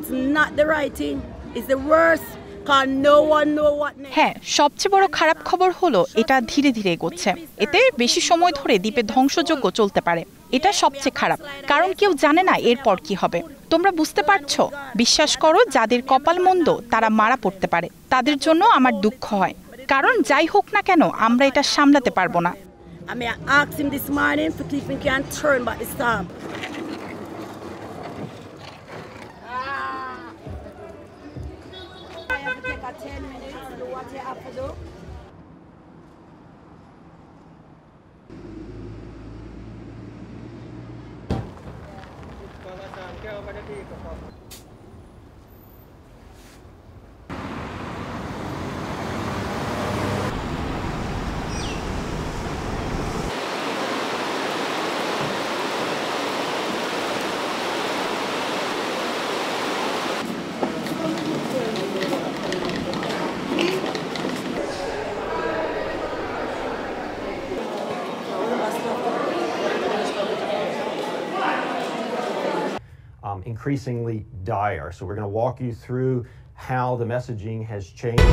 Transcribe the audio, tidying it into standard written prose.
It's not the right thing. It's the worst. হ্যাঁ, সবচেয়ে বড় খারাপ খবর হলো এটা ধীরে ধীরে এগোচ্ছে। এতে বেশি সময় ধরে দ্বীপে ধ্বংসযজ্ঞ চলতে পারে। এটা সবচেয়ে খারাপ, কারণ কেউ জানে না এরপর কি হবে। তোমরা বুঝতে পারছো? বিশ্বাস করো, যাদের কপাল মন্দ তারা মারা পড়তে পারে। তাদের জন্য আমার দুঃখ হয়, কারণ যাই হোক না কেন আমরা এটা সামলাতে পারবো না। I asked him this morning to keep him can turn back the storm. I have to take a 10 minutes to do what you have to do. Increasingly dire. So we're going to walk you through how the messaging has changed.